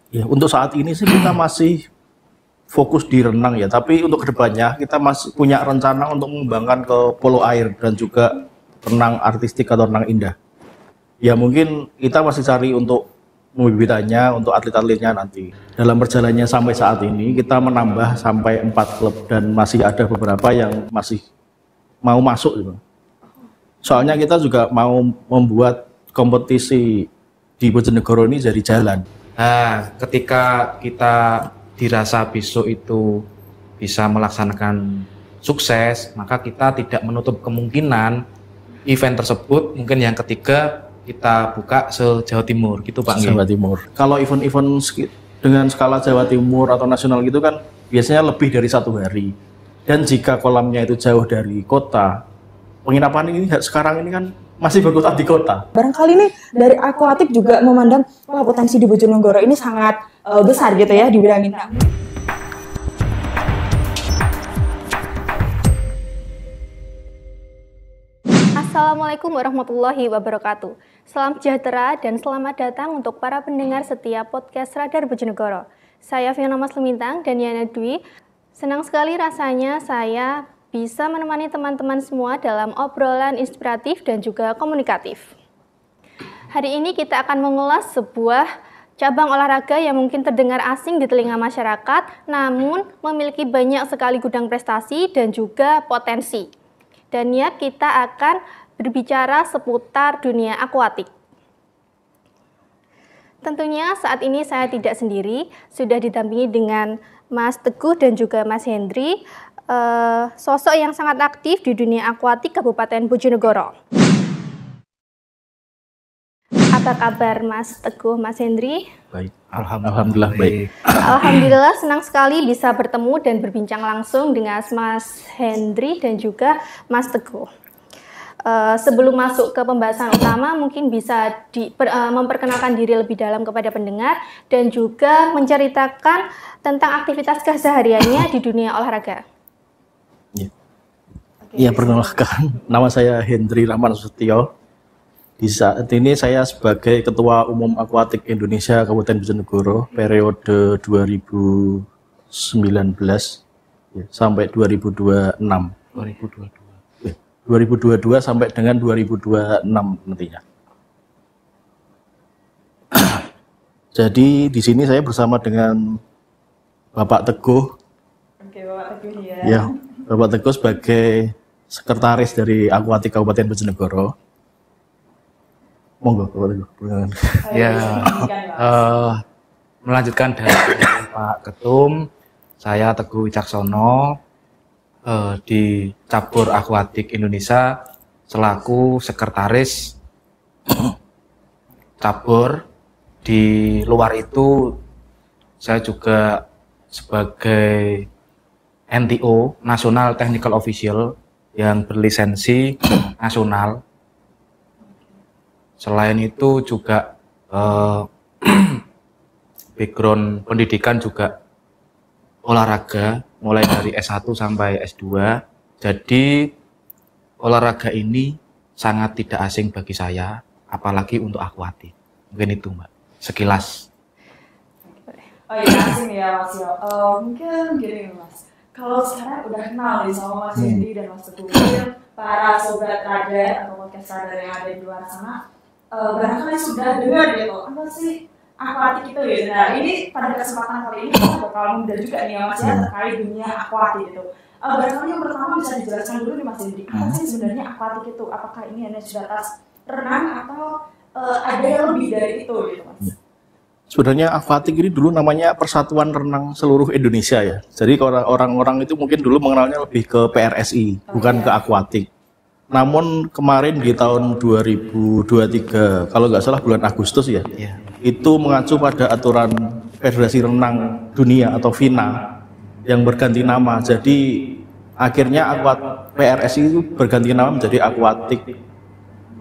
Ya, untuk saat ini sih kita masih fokus di renang ya, tapi untuk kedepannya kita masih punya rencana untuk mengembangkan ke polo air dan juga renang artistik atau renang indah. Ya mungkin kita masih cari untuk pembibitannya untuk atlet-atletnya nanti. Dalam perjalanannya sampai saat ini kita menambah sampai 4 klub dan masih ada beberapa yang masih mau masuk gitu. Soalnya kita juga mau membuat kompetisi di Bojonegoro ini jadi jalan. Nah, ketika kita dirasa besok itu bisa melaksanakan sukses, maka kita tidak menutup kemungkinan event tersebut mungkin yang ketiga kita buka se-Jawa Timur gitu Pak. Jawa Timur. Kalau event-event dengan skala Jawa Timur atau nasional gitu kan biasanya lebih dari 1 hari. Dan jika kolamnya itu jauh dari kota, penginapan ini sekarang ini kan masih berkutat di kota. Barangkali nih dari Aquatic juga memandang potensi di Bojonegoro ini sangat besar gitu ya di bidang ini. Assalamualaikum warahmatullahi wabarakatuh. Salam sejahtera dan selamat datang untuk para pendengar setiap podcast Radar Bojonegoro. Saya Fiona Maslumintang dan Yana Dwi. Senang sekali rasanya saya bisa menemani teman-teman semua dalam obrolan inspiratif dan juga komunikatif. Hari ini kita akan mengulas sebuah cabang olahraga yang mungkin terdengar asing di telinga masyarakat, namun memiliki banyak sekali gudang prestasi dan juga potensi. Dan ya, kita akan berbicara seputar dunia akuatik. Tentunya saat ini saya tidak sendiri, sudah didampingi dengan Mas Teguh dan juga Mas Hendri, sosok yang sangat aktif di dunia akuatik Kabupaten Bojonegoro. Apa kabar Mas Teguh, Mas Hendri? Baik, alhamdulillah baik. Alhamdulillah senang sekali bisa bertemu dan berbincang langsung dengan Mas Hendri dan juga Mas Teguh. Sebelum masuk ke pembahasan utama, mungkin bisa memperkenalkan diri lebih dalam kepada pendengar dan juga menceritakan tentang aktivitas kesehariannya di dunia olahraga. Iya, perkenalkan, nama saya Hendri Rahman Susetio. Di saat ini saya sebagai Ketua Umum Akuatik Indonesia Kabupaten Bojonegoro periode 2019 ya, sampai 2022 sampai dengan 2026 nantinya. Jadi di sini saya bersama dengan Bapak Teguh. Oke, Bapak Teguh ya. Ya, Bapak Teguh sebagai sekretaris dari Akuatik Kabupaten Bojonegoro. Monggo, Bapak Teguh. Ya, melanjutkan dari Pak Ketum, saya Teguh Wicaksono di cabur Akuatik Indonesia selaku sekretaris cabur. Di luar itu saya juga sebagai NTO, National Technical Official, yang berlisensi nasional. Selain itu juga background pendidikan juga olahraga, mulai dari S1 sampai S2. Jadi olahraga ini sangat tidak asing bagi saya, apalagi untuk akuatik. Mungkin itu Mbak, sekilas. Oh iya, asing ya Mas Yo. Mungkin gini Mas, kalau sekarang udah kenal nih sama Mas Hendri dan Mas Teguh, mungkin para sobat radar atau podcast radar yang ada di luar sana, barangkali sudah dengar gitu, apa sih akuatik itu ya? Nah ini pada kesempatan kali ini kita bakal mudah juga nih ya Mas ya, terkait dunia akuatik itu. Barangkali yang pertama bisa dijelaskan dulu nih Mas Hendri, apa sih sebenarnya akuatik itu? Apakah ini hanya sebatas renang atau ada yang lebih dari itu gitu Mas? Sebenarnya akuatik ini dulu namanya Persatuan Renang Seluruh Indonesia ya. Jadi orang-orang itu mungkin dulu mengenalnya lebih ke PRSI, bukan ke akuatik. Namun kemarin di tahun 2023, kalau nggak salah bulan Agustus ya, itu mengacu pada aturan Federasi Renang Dunia atau FINA yang berganti nama. Jadi akhirnya PRSI itu berganti nama menjadi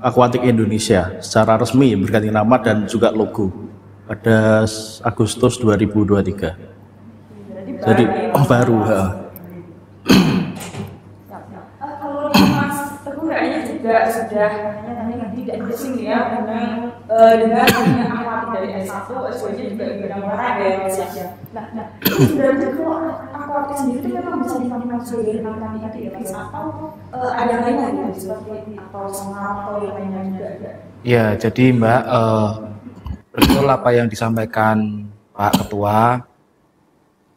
Akuatik Indonesia secara resmi, berganti nama dan juga logo pada Agustus 2023. Jadi baru. Kalau Mas Teguh kayaknya juga sudah tidak di sini ya dengan dunia nanti dari S1, S2-nya juga di bidang olahraga ya Mas ya. Nah, sebenarnya kalau akuatik sendiri itu memang bisa dipakai sebagai renang tadi ya Mas, atau ada lainnya gitu seperti atau senam atau yang lainnya juga. Ya, jadi Mbak, betul apa yang disampaikan Pak Ketua.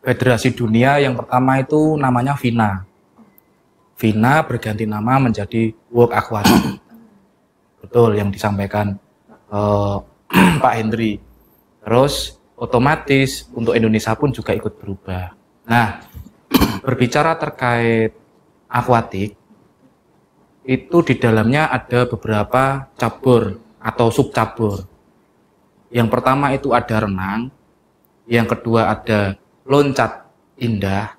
Federasi Dunia yang pertama itu namanya FINA. FINA berganti nama menjadi World Aquatic. Betul yang disampaikan Pak Hendri. Terus otomatis untuk Indonesia pun juga ikut berubah. Nah, berbicara terkait akuatik, itu di dalamnya ada beberapa cabur atau subcabur. Yang pertama itu ada renang, yang kedua ada loncat indah,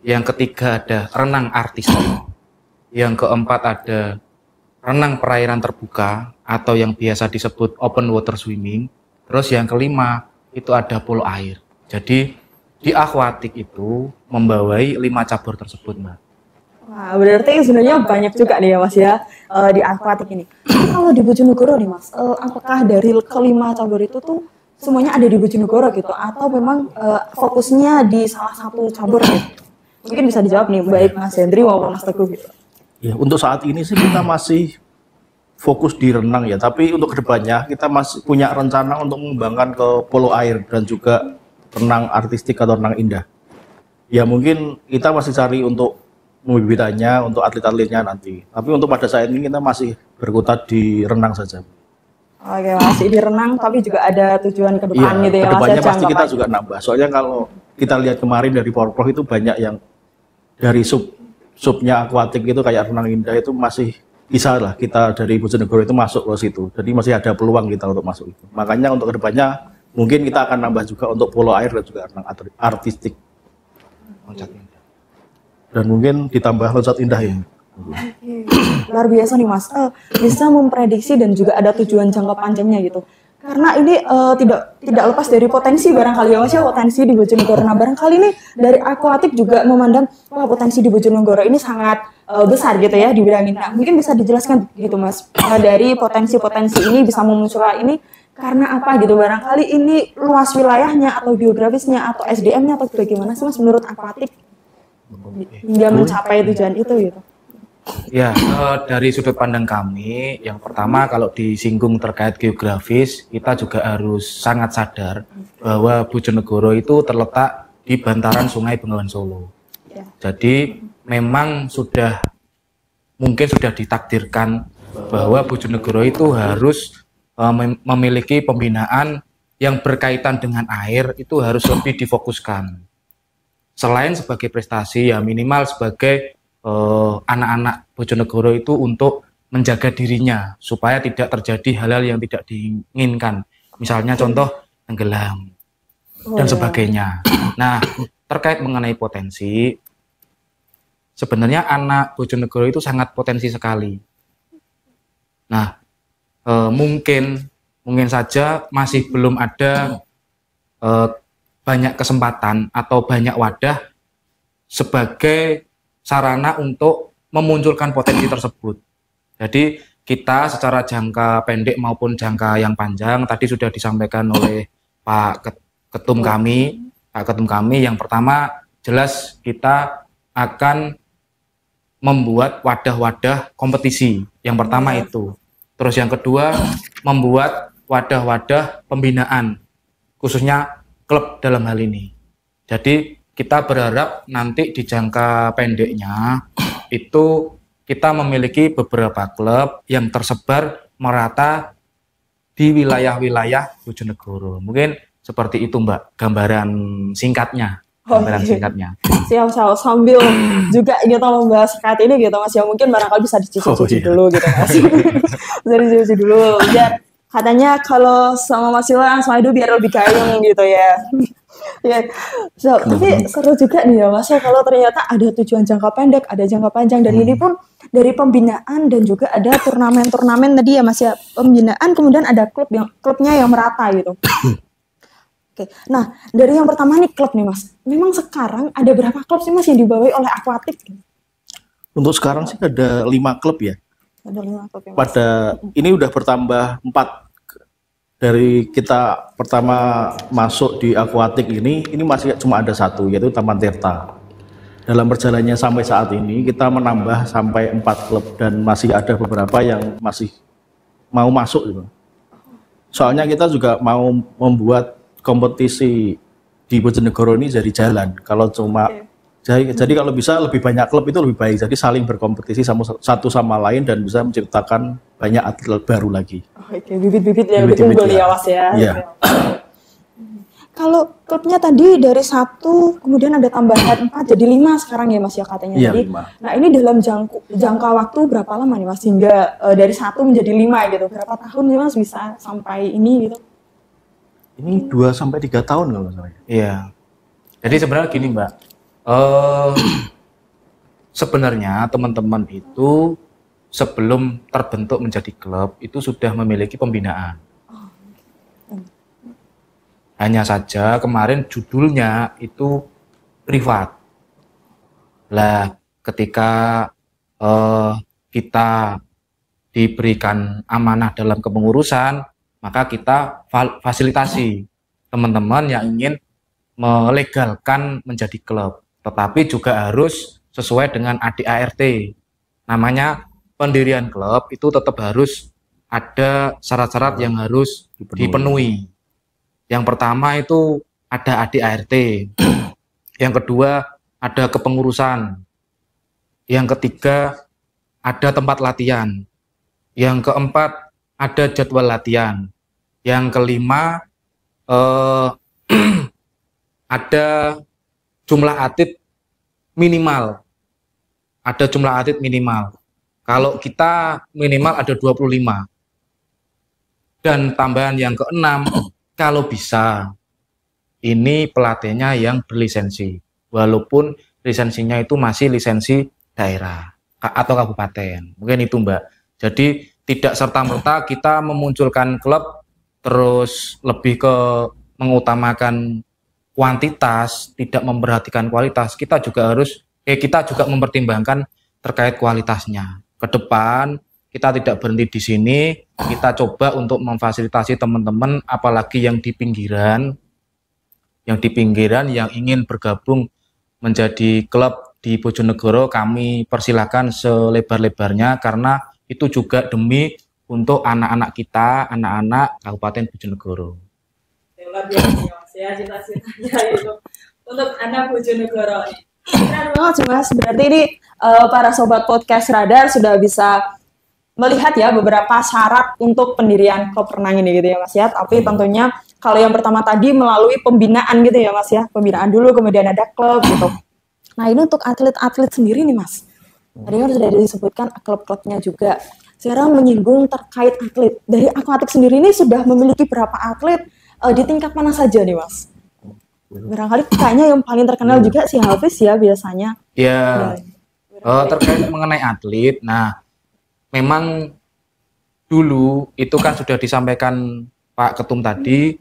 yang ketiga ada renang artistik, yang keempat ada renang perairan terbuka atau yang biasa disebut open water swimming, terus yang kelima itu ada polo air. Jadi di akuatik itu membawai 5 cabur tersebut, Mbak. Wah, berarti sebenarnya banyak juga nih ya Mas ya di akuatik ini. Kalau di Bojonegoro nih Mas, apakah dari kelima cabur itu tuh semuanya ada di Bojonegoro gitu, atau memang fokusnya di salah satu cabur gitu? Mungkin bisa dijawab nih, baik Mas Hendri maupun Mas Teguh gitu. Ya, untuk saat ini sih kita masih fokus di renang ya, tapi untuk kedepannya kita masih punya rencana untuk mengembangkan ke polo air dan juga renang artistik atau renang indah. Ya mungkin kita masih cari untuk bibitanya, untuk atlet-atletnya nanti. Tapi untuk pada saat ini kita masih berkutat di renang saja. Oke, masih di renang, tapi juga ada tujuan ke depan gitu ya Mas. Kedepannya pasti kita juga nambah. Soalnya kalau kita lihat kemarin dari Porprov itu banyak yang dari subnya akuatik itu kayak renang indah itu masih bisa lah kita dari Bojonegoro itu masuk ke situ. Jadi masih ada peluang kita untuk masuk itu. Makanya untuk kedepannya mungkin kita akan nambah juga untuk polo air dan juga renang artistik. Loncat indah. Dan mungkin ditambah loncat indah ini. Luar biasa nih Mas, bisa memprediksi dan juga ada tujuan jangka panjangnya gitu. Karena ini tidak lepas dari potensi barangkali ya Mas ya, potensi di Bojonegoro. Nah barangkali ini dari akuatik juga memandang wah potensi di Bojonegoro ini sangat besar gitu ya di bidang ini. Nah, mungkin bisa dijelaskan gitu Mas, dari potensi-potensi ini bisa memunculkan ini karena apa gitu, barangkali ini luas wilayahnya atau geografisnya atau SDM-nya atau bagaimana sih Mas menurut akuatik hingga mencapai tujuan itu gitu. Ya, dari sudut pandang kami, yang pertama kalau disinggung terkait geografis, kita juga harus sangat sadar bahwa Bojonegoro itu terletak di bantaran Sungai Bengawan Solo. Ya. Jadi memang mungkin sudah ditakdirkan bahwa Bojonegoro itu harus memiliki pembinaan yang berkaitan dengan air itu harus lebih difokuskan. Selain sebagai prestasi, ya minimal sebagai anak-anak Bojonegoro itu untuk menjaga dirinya supaya tidak terjadi hal-hal yang tidak diinginkan, misalnya contoh tenggelam dan sebagainya. Nah, terkait mengenai potensi, sebenarnya anak Bojonegoro itu sangat potensi sekali. Nah, mungkin saja masih belum ada banyak kesempatan atau banyak wadah sebagai sarana untuk memunculkan potensi tersebut. Jadi kita secara jangka pendek maupun jangka yang panjang tadi sudah disampaikan oleh Pak Ketum kami, yang pertama jelas kita akan membuat wadah-wadah kompetisi. Yang pertama itu. Terus yang kedua membuat wadah-wadah pembinaan khususnya klub dalam hal ini. Jadi kita berharap nanti di jangka pendeknya itu kita memiliki beberapa klub yang tersebar merata di wilayah-wilayah Bojonegoro. Mungkin seperti itu Mbak, gambaran singkatnya. Singkatnya. Siap, sambil juga gitu membahas terkait ini gitu Mas, ya mungkin barangkali bisa dicuci dulu gitu Mas. Bisa dicuci dulu. Biar katanya kalau sama Mas Iwan sama Edu biar lebih gayung gitu ya. Ya, tapi seru juga nih ya Mas ya kalau ternyata ada tujuan jangka pendek, ada jangka panjang, dan ini pun dari pembinaan dan juga ada turnamen-turnamen tadi ya Mas ya, pembinaan kemudian ada klubnya yang merata gitu. Oke, nah dari yang pertama nih klub nih Mas, memang sekarang ada berapa klub sih Mas yang dibawahi oleh akuatik? Untuk sekarang sih ada 5 klub ya. Ada 5 klub ya Mas. Pada ini udah bertambah 4 dari kita pertama masuk di akuatik ini masih cuma ada satu, yaitu Taman Tirta. Dalam perjalanannya sampai saat ini kita menambah sampai 4 klub dan masih ada beberapa yang masih mau masuk gitu. Soalnya kita juga mau membuat kompetisi di Bojonegoro ini jadi jalan. Kalau cuma jadi kalau bisa lebih banyak klub itu lebih baik. Jadi saling berkompetisi satu sama lain dan bisa menciptakan banyak atlet baru lagi. Oke, bibit-bibit yang betul ya Mas ya. Iya. Kalau klubnya tadi dari 1 kemudian ada tambahan 4 jadi 5 sekarang ya Mas ya katanya Iya, tadi. 5. Nah, ini dalam jangka waktu berapa lama nih Mas hingga dari 1 menjadi 5 gitu. Berapa tahun nih Mas bisa sampai ini gitu? Ini 2 sampai 3 tahun kalau misalnya. Iya. Jadi sebenarnya gini Mbak, sebenarnya teman-teman itu sebelum terbentuk menjadi klub itu sudah memiliki pembinaan. Hanya saja kemarin judulnya itu privat. Lah, ketika kita diberikan amanah dalam kepengurusan, maka kita fasilitasi teman-teman yang ingin melegalkan menjadi klub. Tetapi juga harus sesuai dengan ADART. Namanya pendirian klub itu tetap harus ada syarat-syarat yang harus dipenuhi. Yang pertama itu ada ADART, yang kedua ada kepengurusan, yang ketiga ada tempat latihan, yang keempat ada jadwal latihan, yang kelima ada jumlah atlet minimal, Kalau kita minimal ada 25. Dan tambahan yang keenam, kalau bisa, ini pelatihnya yang berlisensi. Walaupun lisensinya itu masih lisensi daerah atau kabupaten. Mungkin itu Mbak. Jadi tidak serta-merta kita memunculkan klub terus lebih ke mengutamakan kuantitas, tidak memperhatikan kualitas. Kita juga mempertimbangkan terkait kualitasnya. Ke depan kita tidak berhenti di sini, kita coba untuk memfasilitasi teman-teman, apalagi yang di pinggiran yang ingin bergabung menjadi klub di Bojonegoro, kami persilakan selebar-lebarnya karena itu juga demi untuk anak-anak kita, anak-anak Kabupaten Bojonegoro. Luar biasa Mas ya, cita-citanya itu untuk anak Bojonegoro. Keren banget Mas, berarti ini para sobat podcast Radar sudah bisa melihat ya beberapa syarat untuk pendirian klub renang ini gitu ya Mas ya. Tapi tentunya kalau yang pertama tadi melalui pembinaan gitu ya Mas ya. Pembinaan dulu kemudian ada klub gitu. Nah, ini untuk atlet-atlet sendiri nih Mas. Tadi kan sudah disebutkan klub-klubnya juga. Sekarang menyinggung terkait atlet. Dari Aquatic sendiri ini sudah memiliki berapa atlet di tingkat mana saja nih Mas? Barangkali kayaknya yang paling terkenal juga si Hafiz ya biasanya. Ya, terkait mengenai atlet. Nah, memang dulu itu kan sudah disampaikan Pak Ketum tadi,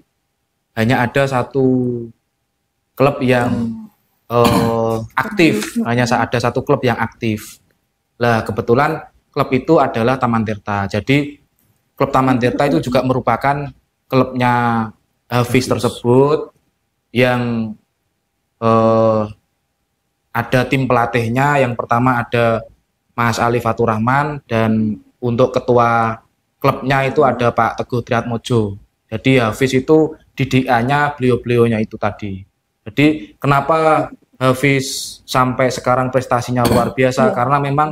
hanya ada satu klub yang aktif, hanya ada satu klub yang aktif. Lah kebetulan klub itu adalah Taman Tirta. Jadi klub Taman Tirta itu juga merupakan klubnya Hafiz tersebut yang ada tim pelatihnya. Yang pertama ada Mas Ali Fatur Rahman dan untuk ketua klubnya itu ada Pak Teguh Triatmojo. Jadi Hafiz itu didikannya beliau-beliaunya itu tadi. Jadi kenapa Hafiz sampai sekarang prestasinya luar biasa? Karena memang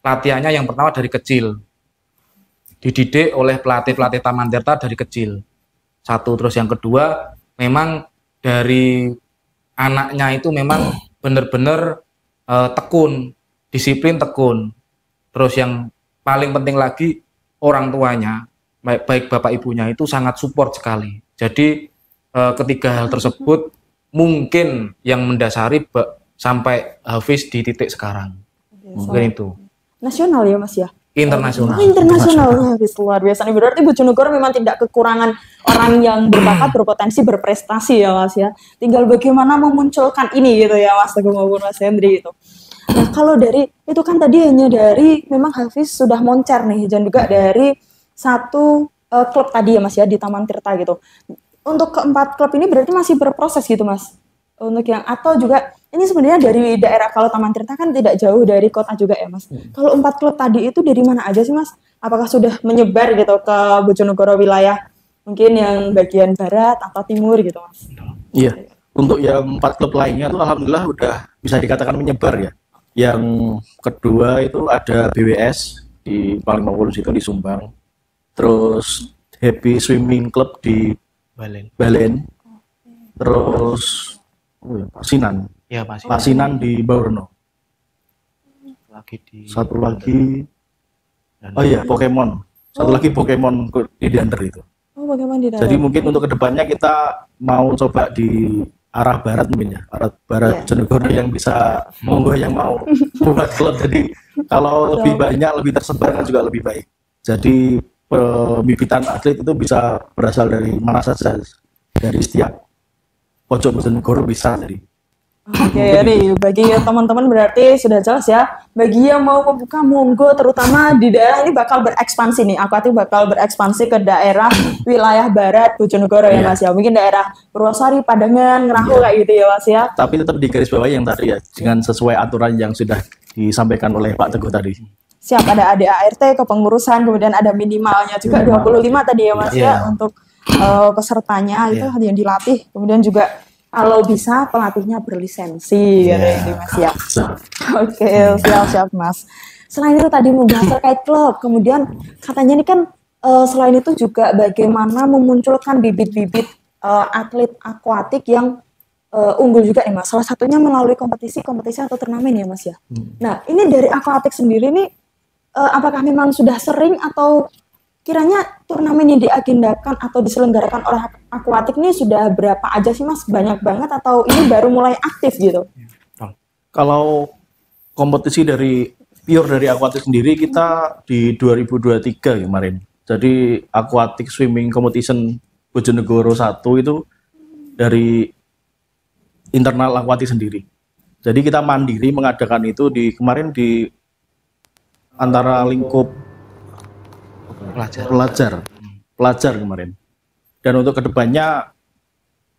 latihannya yang pertama dari kecil. Dididik oleh pelatih-pelatih Taman Tirta dari kecil. Satu, terus yang kedua memang dari anaknya itu memang benar-benar tekun, disiplin tekun. Terus yang paling penting lagi orang tuanya, baik bapak ibunya itu sangat support sekali. Jadi ketiga hal tersebut mungkin yang mendasari sampai Hafiz di titik sekarang. Mungkin itu. Nasional ya Mas ya? Internasional. Internasional Hafiz, luar biasa. Berarti Bojonegoro memang tidak kekurangan orang yang berbakat, berpotensi, berprestasi ya Mas ya. Tinggal bagaimana memunculkan ini gitu ya Mas Teguh maupun Mas Hendri itu. Nah kalau dari itu kan tadi hanya dari memang Hafiz sudah moncer nih dan juga dari satu klub tadi ya Mas ya di Taman Tirta gitu. Untuk keempat klub ini berarti masih berproses gitu Mas. Untuk yang atau juga ini sebenarnya dari daerah, kalau Taman Tirta kan tidak jauh dari kota juga ya Mas. Kalau 4 klub tadi itu dari mana aja sih Mas? Apakah sudah menyebar gitu ke Bojonegoro wilayah mungkin yang bagian barat atau timur gitu Mas? Iya. Untuk yang 4 klub lainnya tuh alhamdulillah udah bisa dikatakan menyebar ya. Yang kedua itu ada BWS di paling Mawulus itu di Sumbang. Terus Happy Swimming Club di Balen. Terus Pasinan. Ya, masih Pasinan di Baurno. lagi di Satu lagi Pokemon. Satu lagi Pokemon di Dander itu. Oh, bagaimana di dalam? Jadi mungkin untuk kedepannya kita mau coba di arah barat mungkin ya, arah barat Bojonegoro yang bisa monggo yang mau buat klub. Jadi kalau lebih banyak, lebih tersebar kan juga lebih baik. Jadi pembibitan atlet itu bisa berasal dari mana saja, dari setiap pojok Bojonegoro bisa. Jadi Oke, nih bagi teman-teman berarti sudah jelas ya. Bagi yang mau membuka monggo, terutama di daerah ini bakal berekspansi nih. Aquatic bakal berekspansi ke daerah wilayah barat Bojonegoro ya Mas ya. Mungkin daerah Purwosari, Padangan, Ngerahu kayak gitu ya Mas ya. tapi tetap di garis bawah yang tadi ya, dengan sesuai aturan yang sudah disampaikan oleh Pak Teguh tadi. Siap, ada ADART, kepengurusan, kemudian ada minimalnya juga 25 tadi ya Mas ya untuk pesertanya itu yang dilatih. Kemudian juga kalau bisa pelatihnya berlisensi gitu ya Mas ya. Oke, siap Mas. Selain itu tadi membahas terkait klub, kemudian katanya ini kan selain itu juga bagaimana memunculkan bibit-bibit atlet akuatik yang unggul juga ya Mas. Salah satunya melalui kompetisi atau turnamen ya Mas ya. Nah, ini dari akuatik sendiri nih apakah memang sudah sering atau kiranya turnamen yang diagendakan atau diselenggarakan oleh akuatik ini sudah berapa aja sih Mas? Banyak banget atau ini baru mulai aktif gitu? Kalau kompetisi dari akuatik sendiri kita di 2023 kemarin. Jadi Aquatic Swimming Competition Bojonegoro 1 itu dari internal akuatik sendiri. Jadi kita mandiri mengadakan itu kemarin di antara lingkup pelajar kemarin. Dan untuk kedepannya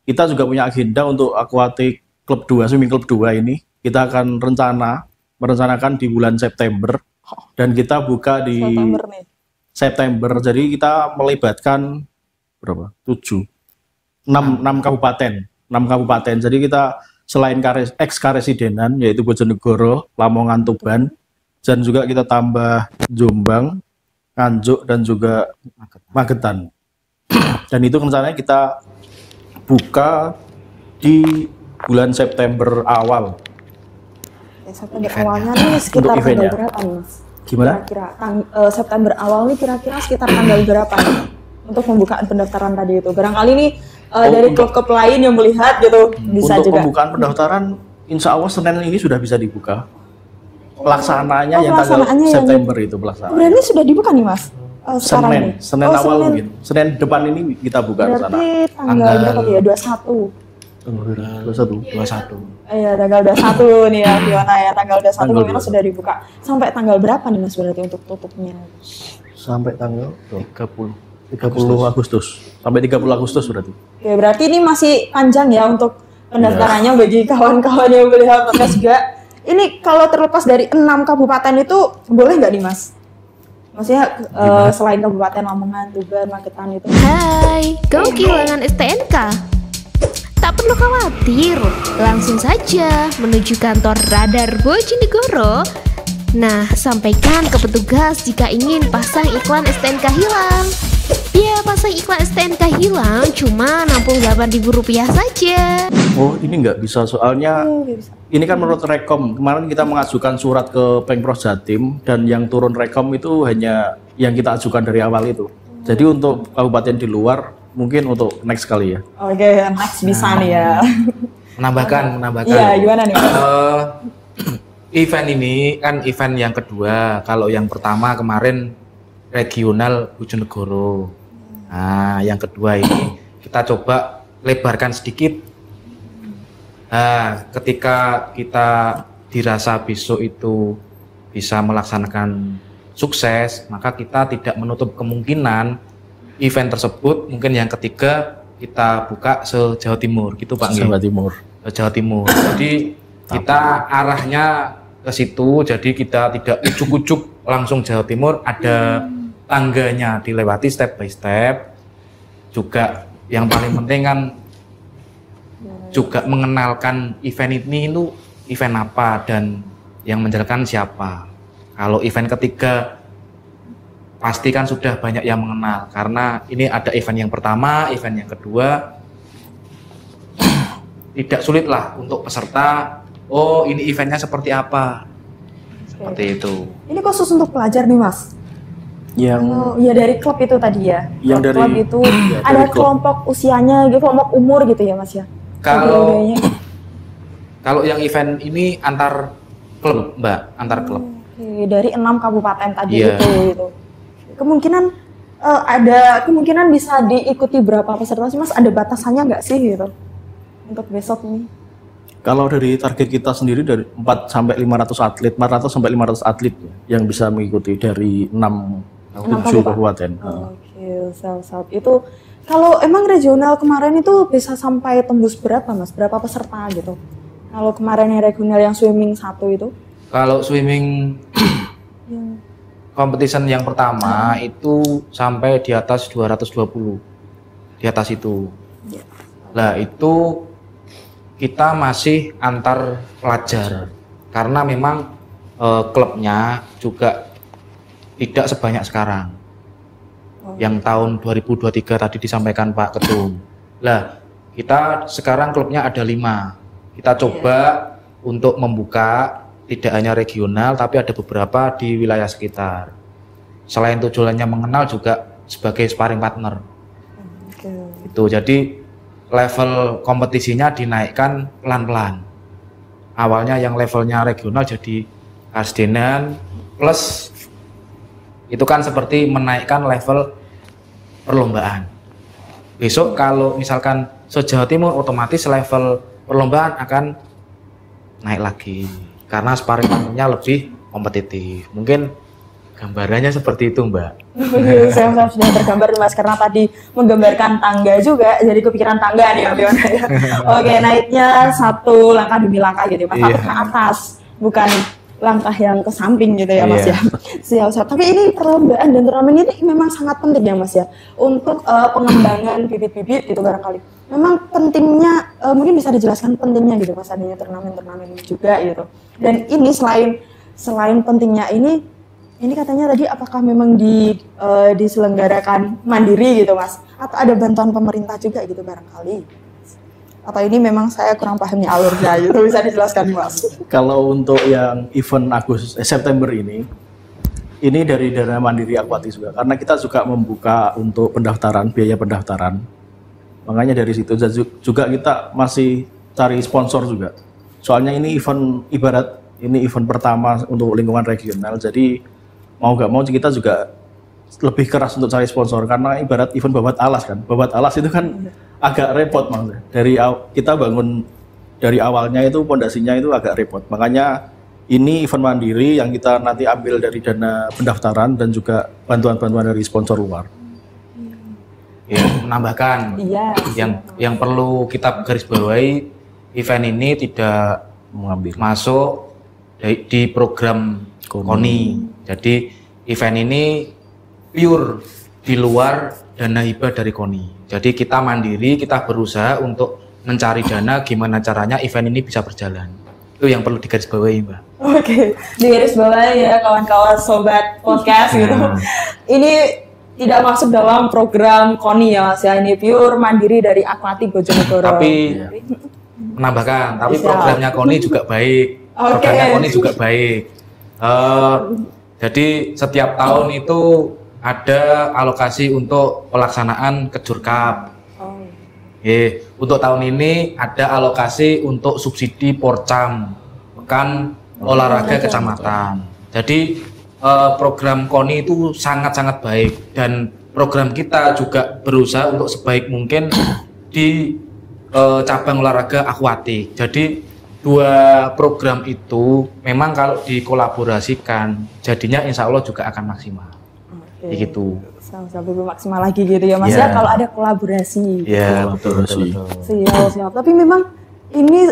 kita juga punya agenda untuk Aquatic Club 2, Swimming Club 2 ini. Kita akan merencanakan di bulan September dan kita buka di September. Jadi kita melibatkan berapa? 6 kabupaten. Jadi kita selain ex-karesidenan yaitu Bojonegoro, Lamongan, Tuban, dan juga kita tambah Jombang, Nganjuk, dan juga Magetan. Dan itu rencananya kita buka di bulan September awal. September awalnya nih sekitar tanggal berapa nih Mas? Gimana? Kira-kira September awal nih kira-kira sekitar tanggal berapa nih untuk pembukaan pendaftaran tadi itu? Barangkali nih dari klub-klub lain yang melihat gitu bisa untuk juga. Untuk pembukaan pendaftaran insya Allah Senin ini sudah bisa dibuka. Pelaksananya yang tanggal September itu pelaksanaan. Berarti sudah dibuka nih Mas? Senin awal mungkin. Senin depan ini kita buka ke sana. Berarti tanggal berapa ya? 21. Iya, tanggal 21 nih ya Fiona ya. Tanggal 21 memang sudah dibuka. Sampai tanggal berapa nih Mas berarti untuk tutupnya? Sampai tanggal 30 Agustus. Sampai 30 Agustus berarti. Oke, berarti ini masih panjang ya untuk pendaftarannya bagi kawan-kawan yang melihat podcast juga. Ini kalau terlepas dari 6 kabupaten itu boleh nggak nih Mas? Maksudnya selain Kabupaten Lamongan, Tuban, Magetan itu. Hai, kau kehilangan STNK? Tak perlu khawatir, langsung saja menuju kantor Radar Bojonegoro. Nah, sampaikan ke petugas jika ingin pasang iklan STNK hilang. Ya, pasang iklan STNK hilang cuma Rp68.000 saja. Oh, ini nggak bisa soalnya ini kan menurut Rekom. Kemarin kita mengajukan surat ke Pemprov Jatim dan yang turun Rekom itu hanya yang kita ajukan dari awal itu. Jadi untuk kabupaten di luar mungkin untuk next kali ya. Oke, next bisa nih ya. Menambahkan. Iya, gimana nih? Event ini kan event yang kedua. Kalau yang pertama kemarin regional Bojonegoro. Nah, yang kedua ini kita coba lebarkan sedikit. Nah, ketika kita dirasa besok itu bisa melaksanakan sukses, maka kita tidak menutup kemungkinan event tersebut mungkin yang ketiga kita buka se-Jawa Timur gitu Pak. Jawa Timur. Jawa Timur. Jadi kita arahnya ke situ, jadi kita tidak ujuk-ujuk langsung Jawa Timur, ada tangganya dilewati step by step. Juga yang paling penting kan juga mengenalkan event ini itu event apa dan yang menjalankan siapa. Kalau event ketiga pasti kan sudah banyak yang mengenal karena ini ada event yang pertama, event yang kedua. Tidak sulit lah untuk peserta, oh ini eventnya seperti apa, seperti itu. Ini khusus untuk pelajar nih Mas? Yang Ya dari klub itu tadi ya? Yang dari klub itu ya, ada dari kelompok usianya gitu, kelompok umur gitu ya Mas ya? Kalau yang event ini antar klub Mbak, antar klub. Oke, dari 6 kabupaten tadi Iya. gitu. Kemungkinan ada kemungkinan bisa diikuti berapa peserta sih Mas? Ada batasannya nggak sih gitu? Untuk besok ini. kalau dari target kita sendiri dari 4 sampai 500 atlet, 400 sampai 500 atlet yang bisa mengikuti dari 6 kabupaten. Oke, siap. Itu kalau emang regional kemarin itu bisa sampai tembus berapa Mas? Berapa peserta gitu? Kalau kemarin yang regional yang swimming 1 itu? Kalau swimming competition yang pertama itu sampai di atas 220, di atas itu. Lah itu kita masih antar pelajar karena memang klubnya juga tidak sebanyak sekarang. Yang tahun 2023 tadi disampaikan Pak Ketum. Lah kita sekarang klubnya ada 5. Kita coba untuk membuka tidak hanya regional tapi ada beberapa di wilayah sekitar. Selain tujuannya mengenal juga sebagai sparring partner. Itu jadi level kompetisinya dinaikkan pelan-pelan. Awalnya yang levelnya regional jadi Kasdenan plus itu kan seperti menaikkan level perlombaan. Besok kalau misalkan se-Jawa Timur otomatis level perlombaan akan naik lagi karena sparring partnernya lebih kompetitif. Mungkin gambarannya seperti itu Mbak. Saya sudah tergambar Mas karena tadi menggambarkan tangga juga, jadi kepikiran tangga nih gimana ya. Oke, naiknya satu langkah demi langkah gitu Mas, sampai ke atas, bukan langkah yang ke samping gitu ya Mas ya. Siap. Tapi ini perlombaan dan turnamen ini memang sangat penting ya Mas ya untuk pengembangan bibit-bibit gitu barangkali. Memang pentingnya mungkin bisa dijelaskan pentingnya gitu Mas adanya turnamen-turnamen ini juga gitu. Dan ini selain pentingnya ini katanya tadi apakah memang diselenggarakan mandiri gitu Mas? Atau ada bantuan pemerintah juga gitu barangkali? Atau ini memang saya kurang paham nih alurnya gitu, bisa dijelaskan Mas? Kalau untuk yang event September ini dari dana mandiri Aquatic juga, karena kita juga membuka untuk pendaftaran, biaya pendaftaran. Makanya dari situ juga kita masih cari sponsor juga. Soalnya ini event pertama untuk lingkungan regional, jadi mau nggak mau kita juga lebih keras untuk cari sponsor karena ibarat event babat alas kan. Babat alas itu kan agak repot maksudnya. Kita bangun dari awalnya itu pondasinya itu agak repot. Makanya ini event mandiri yang kita nanti ambil dari dana pendaftaran dan juga bantuan-bantuan dari sponsor luar. Ya, menambahkan yang perlu kita garis bawahi, event ini tidak masuk di program KONI. Jadi event ini pure di luar dana hibah dari KONI. Jadi kita mandiri, kita berusaha untuk mencari dana gimana caranya event ini bisa berjalan. Itu yang perlu digarisbawahi Mbak. Oke, digarisbawahi ya kawan-kawan sobat podcast gitu. Ini tidak masuk dalam program KONI ya Mas ya, ini pure mandiri dari Aquatic Bojonegoro. Tapi menambahkan, tapi programnya KONI juga baik. Programnya KONI juga baik. Jadi setiap tahun itu ada alokasi untuk pelaksanaan Kejur Cup. Untuk tahun ini ada alokasi untuk subsidi Porcam, Pekan Olahraga Kecamatan. Jadi program KONI itu sangat-sangat baik dan program kita juga berusaha untuk sebaik mungkin di cabang olahraga akuatik. Jadi dua program itu memang kalau dikolaborasikan jadinya insya Allah juga akan maksimal. Begitu. lebih maksimal lagi gitu ya Mas ya kalau ada kolaborasi. Iya, betul. Siap. Tapi memang ini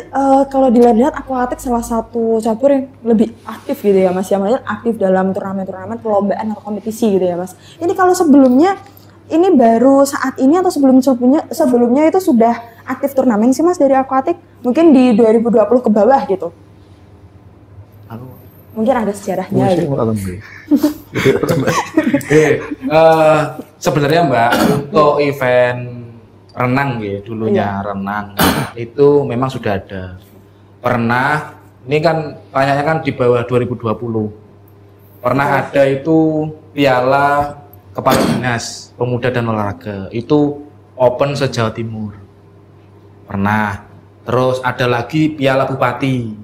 kalau dilihat akuatik salah satu cabur yang lebih aktif gitu ya Mas ya, maksudnya aktif dalam turnamen-turnamen perlombaan atau kompetisi gitu ya Mas. Ini kalau sebelumnya ini baru saat ini atau sebelumnya itu sudah aktif turnamen sih Mas dari akuatik? Mungkin di 2020 ke bawah gitu. Mungkin ada sejarahnya gitu. Sebenarnya Mbak, untuk event renang ya dulunya renang itu memang sudah ada. Pernah, ini kan tanyanya kan di bawah 2020. Pernah ada itu Piala Kepala Dinas Pemuda dan Olahraga, itu open se-Jawa Timur. Pernah. Terus ada lagi Piala Bupati.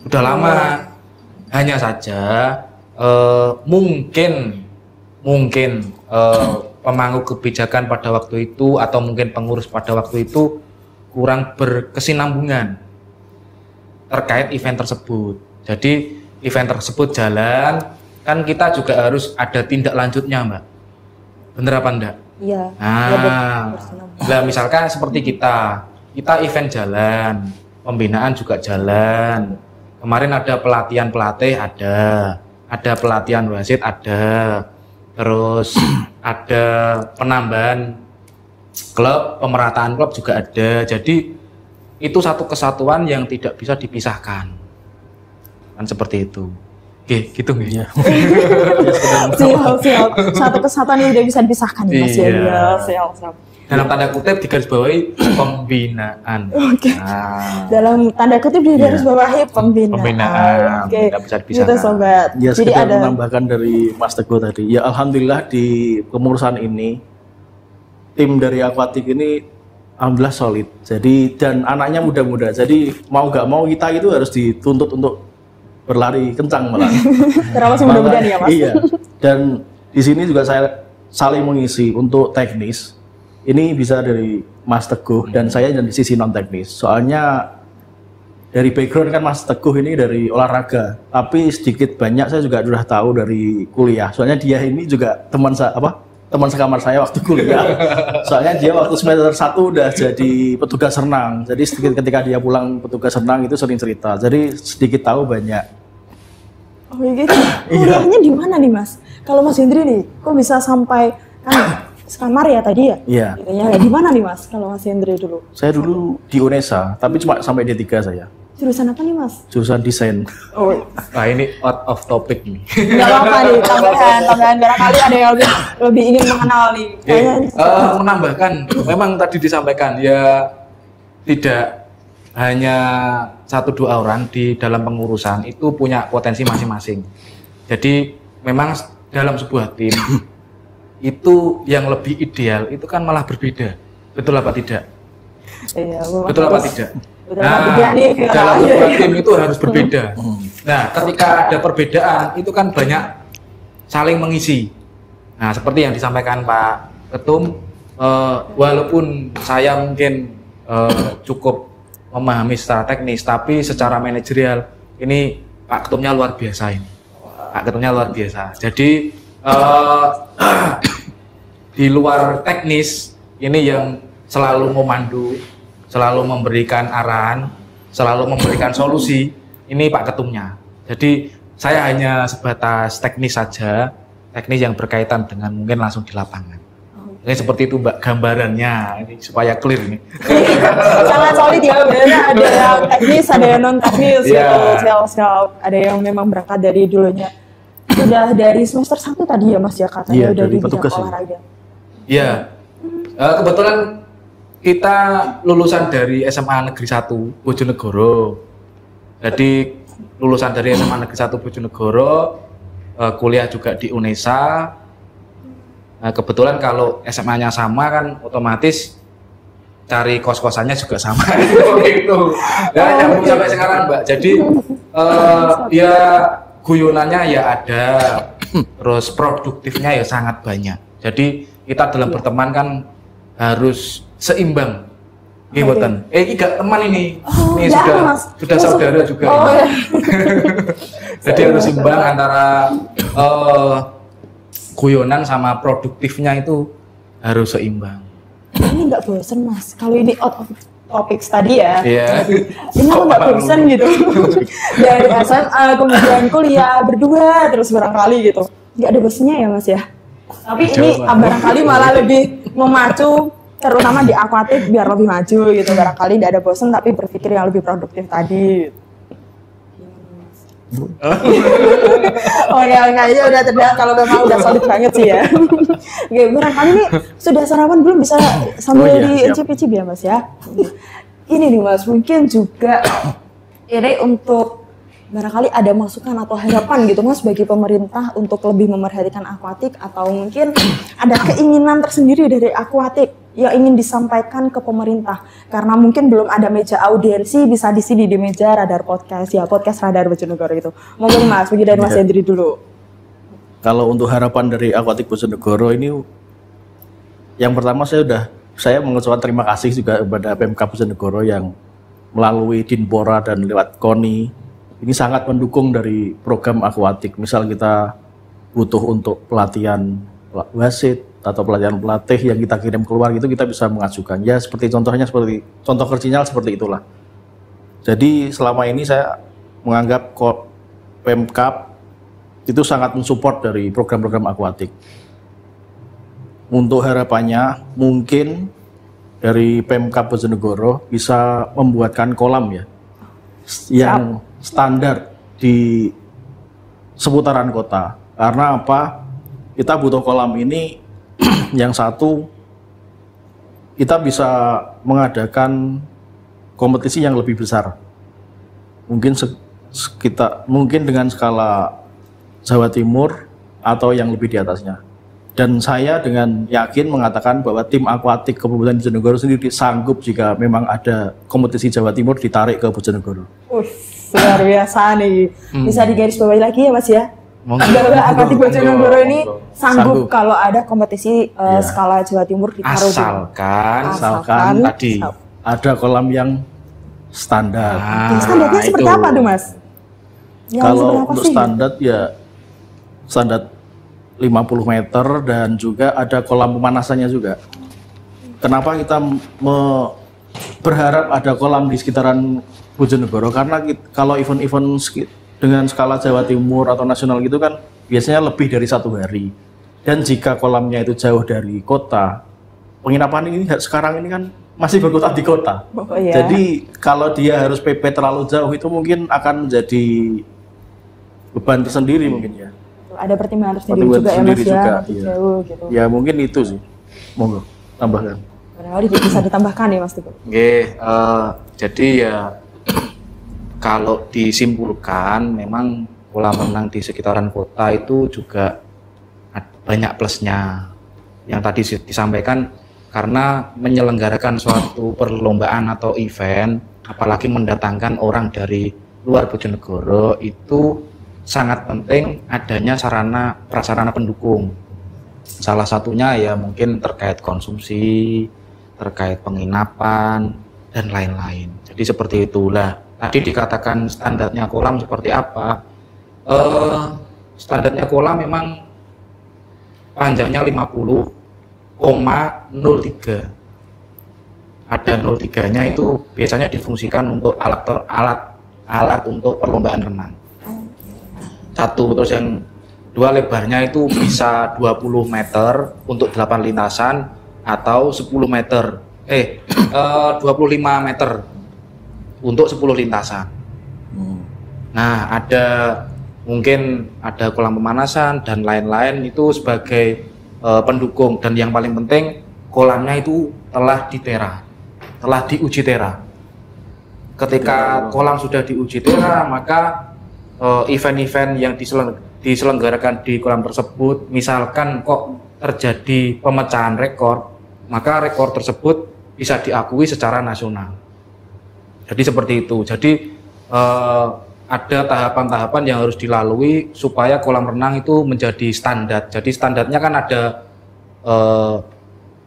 Udah lama. Hanya saja mungkin pemangku kebijakan pada waktu itu atau mungkin pengurus pada waktu itu kurang berkesinambungan terkait event tersebut. Jadi event tersebut jalan, kan kita juga harus ada tindak lanjutnya Mbak. Bener apa enggak? Iya. Nah, misalkan seperti kita event jalan, pembinaan juga jalan. Kemarin ada pelatihan pelatih, ada pelatihan wasit, terus ada penambahan klub, pemerataan klub juga ada. Jadi itu satu kesatuan yang tidak bisa dipisahkan, kan seperti itu. Oke, gitu ya. Siap. Satu kesatuan yang tidak bisa dipisahkan ya Mas ya. Siap. Dalam tanda kutip digarisbawahi pembinaan. Oke. Nah. Dalam tanda kutip digarisbawahi pembinaan. Oke. Tidak bisa dipisahkan. Gitu sobat. Ya, jadi ada menambahkan dari Mas Teguh tadi. Ya alhamdulillah di kepengurusan ini tim dari akuatik ini alhamdulillah solid. Jadi dan anaknya muda-muda. Jadi mau nggak mau kita itu harus dituntut untuk berlari kencang malah. Karena masih muda-muda nih ya Mas. Iya. Dan di sini juga saya saling mengisi untuk teknis. Ini bisa dari Mas Teguh dan saya dari sisi non teknis. Soalnya dari background kan Mas Teguh ini dari olahraga, tapi sedikit banyak saya juga sudah tahu dari kuliah. Soalnya dia ini juga teman sekamar saya waktu kuliah. Soalnya dia waktu semester 1 udah jadi petugas renang. Jadi sedikit ketika dia pulang petugas renang itu sering cerita. Jadi sedikit tahu banyak. Oh gitu. Kuliahnya di mana nih Mas? Kalau Mas Hendri nih, kok bisa sampai kan sekamar ya tadi ya? Iya. Ya, di mana nih Mas kalau Mas Hendri dulu? Saya dulu di UNESA, tapi cuma sampai D3 saya. Jurusan apa nih Mas? Jurusan desain. Oh. Nah ini out of topic nih. Enggak apa-apa nih, tambahan barangkali ada yang lebih ingin mengenal nih. Menambahkan, memang tadi disampaikan ya tidak hanya 1-2 orang di dalam pengurusan itu punya potensi masing-masing. Jadi memang dalam sebuah tim itu yang lebih ideal itu kan malah berbeda, betul apa tidak? Iya, betul apa tidak? Nih, dalam sebuah tim itu harus berbeda. Nah, ketika ada perbedaan itu kan banyak saling mengisi. Nah, seperti yang disampaikan Pak Ketum, walaupun saya mungkin cukup memahami secara teknis, tapi secara manajerial ini Pak Ketumnya luar biasa ini. Pak Ketumnya luar biasa. Jadi di luar teknis ini yang selalu memandu, selalu memberikan arahan, selalu memberikan solusi, ini Pak Ketumnya. Jadi saya hanya sebatas teknis saja, teknis yang berkaitan dengan mungkin langsung di lapangan. Ini seperti itu Mbak gambarannya, ini supaya clear nih. Sangat solid ya, ada yang teknis, ada yang non teknis, ada yang memang berangkat dari dulunya. Sudah dari semester 1 tadi ya Mas ya katanya udah di bidang olahraga. Iya, kebetulan kita lulusan dari SMA Negeri 1 Bojonegoro. Jadi lulusan dari SMA Negeri 1 Bojonegoro, kuliah juga di UNESA. Kebetulan kalau SMA-nya sama kan otomatis cari kos-kosannya juga sama. Itu. Ya nyambung sampai sekarang Mbak. Jadi ya guyonannya ya ada, terus produktifnya ya sangat banyak. Jadi kita dalam berteman kan harus seimbang. Ini ini gak teman ini. Ini sudah saudara juga. Jadi harus seimbang antara guyonan sama produktifnya itu harus seimbang. Ini nggak bosen Mas, kalau ini out of topics tadi ya. Iya. Ini aku nggak bosen gitu. Dari SMA kemudian kuliah berdua terus barangkali gitu. Nggak ada bosennya ya Mas ya. Tapi ini barangkali malah lebih memacu, terutama di akuatik biar lebih maju gitu. Barangkali nggak ada bosen tapi berpikir yang lebih produktif tadi. Oke, kayaknya udah terlihat kalau memang udah solid banget sih ya. Oke, barangkali nih sudah sarapan belum, bisa sambil diicip-icip ya Mas ya. Ini nih Mas, mungkin juga ini untuk barangkali ada masukan atau harapan gitu Mas bagi pemerintah untuk lebih memerhatikan akuatik, atau mungkin ada keinginan tersendiri dari akuatik yang ingin disampaikan ke pemerintah, karena mungkin belum ada meja audiensi, bisa di sini di meja Radar Podcast ya, podcast Radar Bojonegoro itu. Mungkin Mas, begini dari Mas Hendri dulu. Kalau untuk harapan dari Akuatik Bojonegoro ini, yang pertama saya mengucapkan terima kasih juga kepada Pemkab Bojonegoro yang melalui Dinpora dan lewat KONI ini sangat mendukung dari program akuatik. Misal kita butuh untuk pelatihan wasit atau pelatihan pelatih yang kita kirim keluar, itu kita bisa mengajukan. Ya seperti contohnya, seperti contoh kecilnya seperti itulah. Jadi selama ini saya menganggap Pemkab itu sangat mensupport dari program-program akuatik. Untuk harapannya mungkin dari Pemkab Bojonegoro bisa membuatkan kolam ya yang standar di seputaran kota. Karena apa? Kita butuh kolam ini yang satu, kita bisa mengadakan kompetisi yang lebih besar. Mungkin dengan skala Jawa Timur atau yang lebih di atasnya. Dan saya dengan yakin mengatakan bahwa tim akuatik Kabupaten Bojonegoro sendiri sanggup jika memang ada kompetisi Jawa Timur ditarik ke Bojonegoro. Luar biasa nih. Bisa digarisbawahi lagi ya Mas ya. Bahwa akuatik Bojonegoro ini sanggup kalau ada kompetisi skala Jawa Timur ditaruh. Asalkan tadi ada kolam yang standar. Standarnya seperti apa tuh Mas? Kalau untuk standar ya standar 50 meter dan juga ada kolam pemanasannya juga. Kenapa kita berharap ada kolam di sekitaran Bojonegoro? Karena kalau event-event dengan skala Jawa Timur atau nasional gitu kan biasanya lebih dari 1 hari. Dan jika kolamnya itu jauh dari kota, penginapan ini sekarang ini kan masih berkutat di kota. Iya. Jadi kalau dia harus PP terlalu jauh itu mungkin akan menjadi beban tersendiri mungkin ya. Ada pertimbangan tersendiri juga ya Mas ya, jauh gitu. Ya mungkin itu sih. Monggo tambahkan. Barangkali bisa ditambahkan nih Mas Teguh. Jadi ya kalau disimpulkan memang kolam renang di sekitaran kota itu juga banyak plusnya. Yang tadi disampaikan, karena menyelenggarakan suatu perlombaan atau event, apalagi mendatangkan orang dari luar Bojonegoro, itu sangat penting adanya prasarana pendukung. Salah satunya ya mungkin terkait konsumsi, terkait penginapan, dan lain-lain. Jadi seperti itulah. Tadi dikatakan standarnya kolam seperti apa? Standarnya kolam memang panjangnya 50,03. Ada 03-nya itu biasanya difungsikan untuk alat untuk perlombaan renang. Satu, terus yang dua lebarnya itu bisa 20 meter untuk 8 lintasan atau 10 meter 25 meter untuk 10 lintasan. Nah, mungkin ada kolam pemanasan dan lain-lain itu sebagai pendukung, dan yang paling penting kolamnya itu telah diuji tera. Ketika kolam sudah diuji tera, maka event-event yang diselenggarakan di kolam tersebut, misalkan kok terjadi pemecahan rekor, maka rekor tersebut bisa diakui secara nasional. Jadi seperti itu. Jadi ada tahapan-tahapan yang harus dilalui supaya kolam renang itu menjadi standar. Jadi standarnya kan ada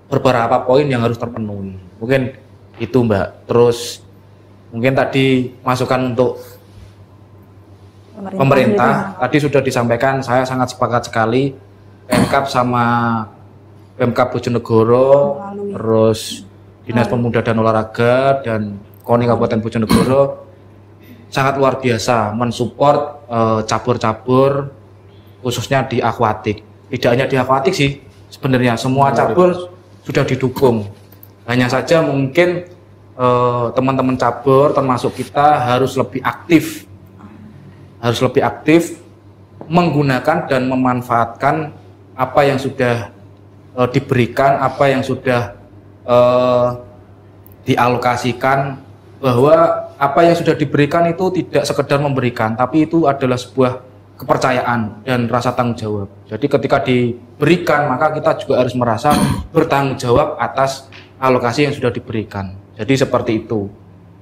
beberapa poin yang harus terpenuhi. Mungkin itu Mbak. Terus mungkin tadi masukan untuk pemerintah tadi sudah disampaikan, saya sangat sepakat sekali. Pemkab sama Pemkab Bojonegoro, terus Dinas Pemuda dan Olahraga dan KONI Kabupaten Bojonegoro sangat luar biasa mensupport cabur-cabur khususnya di akuatik. Tidak hanya di akuatik sih, sebenarnya semua cabur sudah didukung. Hanya saja mungkin teman-teman cabur termasuk kita harus lebih aktif menggunakan dan memanfaatkan apa yang sudah diberikan, apa yang sudah dialokasikan, bahwa apa yang sudah diberikan itu tidak sekedar memberikan, tapi itu adalah sebuah kepercayaan dan rasa tanggung jawab. Jadi ketika diberikan, maka kita juga harus merasa bertanggung jawab atas alokasi yang sudah diberikan. Jadi seperti itu.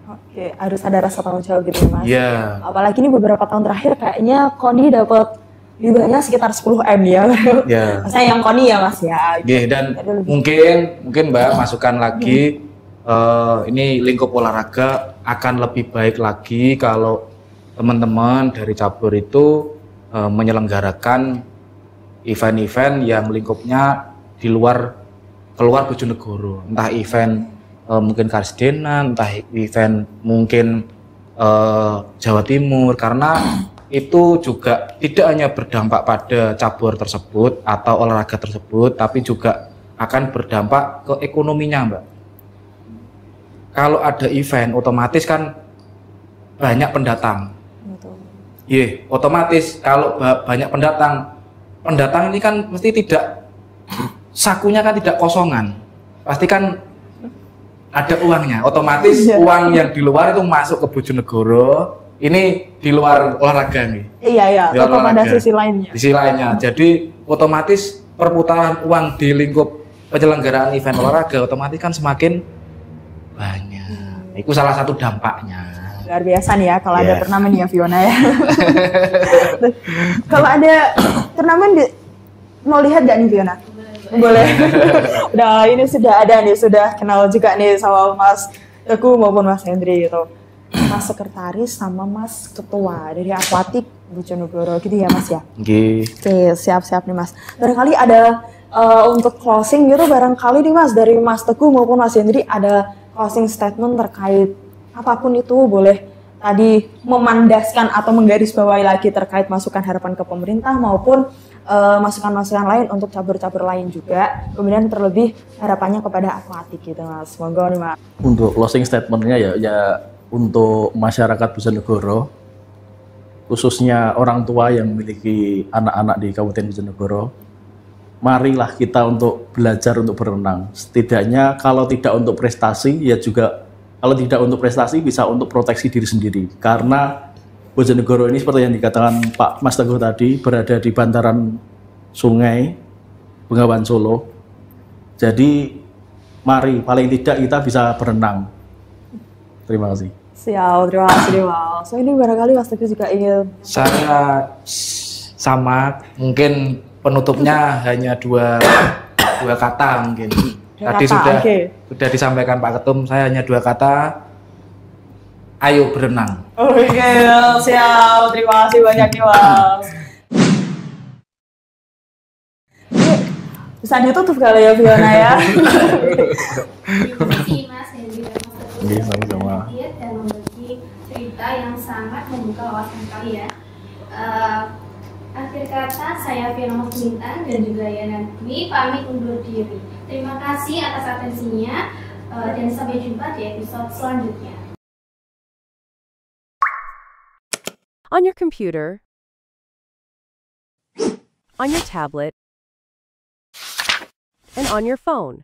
Oke, harus ada rasa tanggung jawab gitu Mas. Iya. Apalagi ini beberapa tahun terakhir kayaknya KONI dapat hibahnya sekitar 10 M ya. Ya. Maksudnya yang KONI ya Mas ya. Dan mungkin Mbak masukkan lagi ini lingkup olahraga akan lebih baik lagi kalau teman-teman dari cabur itu menyelenggarakan event-event yang lingkupnya keluar Bojonegoro, entah event mungkin Karsdenan, entah event mungkin Jawa Timur, karena itu juga tidak hanya berdampak pada cabur tersebut atau olahraga tersebut, tapi juga akan berdampak ke ekonominya, Mbak. Kalau ada event, otomatis kan banyak pendatang. Iya, otomatis kalau banyak pendatang ini kan mesti tidak, sakunya kan tidak kosongan, pasti kan ada uangnya. Otomatis uang yang di luar itu masuk ke Bojonegoro. Ini di luar olahraga nih. Iya, tetap ada sisi lainnya. Sisi lainnya. Jadi otomatis perputaran uang di lingkup penyelenggaraan event olahraga otomatis kan semakin banyak. Itu salah satu dampaknya. Luar biasa nih ya kalau ada turnamen ya Fiona ya. Kalau ada turnamen mau lihat gak nih Fiona? Boleh. Udah ini sudah ada nih, sudah kenal juga nih sama Mas Teguh maupun Mas Hendri gitu. Mas Sekretaris sama Mas Ketua dari Akuatik Bojonegoro gitu ya Mas ya? Oke, siap-siap nih Mas. Barangkali ada untuk closing gitu barangkali nih Mas dari Mas Teguh maupun Mas Hendri ada closing statement terkait apapun itu, boleh tadi memandaskan atau menggarisbawahi lagi terkait masukan harapan ke pemerintah maupun masukan-masukan lain untuk cabur-cabur lain juga, kemudian terlebih harapannya kepada Akuatik gitu Mas. Monggo nih Mas. Untuk closing statementnya ya untuk masyarakat Bojonegoro, khususnya orang tua yang memiliki anak-anak di Kabupaten Bojonegoro, marilah kita untuk belajar untuk berenang. Setidaknya kalau tidak untuk prestasi, ya juga kalau tidak untuk prestasi bisa untuk proteksi diri sendiri. Karena Bojonegoro ini seperti yang dikatakan Pak Mas Teguh tadi, berada di bantaran sungai Bengawan Solo. Jadi mari paling tidak kita bisa berenang. Terima kasih. Siap, terima kasih Mas. So ini barangkali Mas Teguh juga ingin. Saya sama, mungkin penutupnya hanya dua kata mungkin. Tadi sudah disampaikan Pak Ketum, saya hanya 2 kata. Ayo berenang. Oke, siap. Terima kasih banyak nih Mas. Bisa ditutup kali ya Fiona ya. Terima kasih Mas Hendri dan Mas Teguh sama-sama. Dan membagi cerita yang sangat membuka wawasan kalian. Akhir kata saya Fiona Mas Bintang dan juga Yana Dwi pamit undur diri. Terima kasih atas atensinya dan sampai jumpa di episode selanjutnya. On your computer, on your tablet, and on your phone.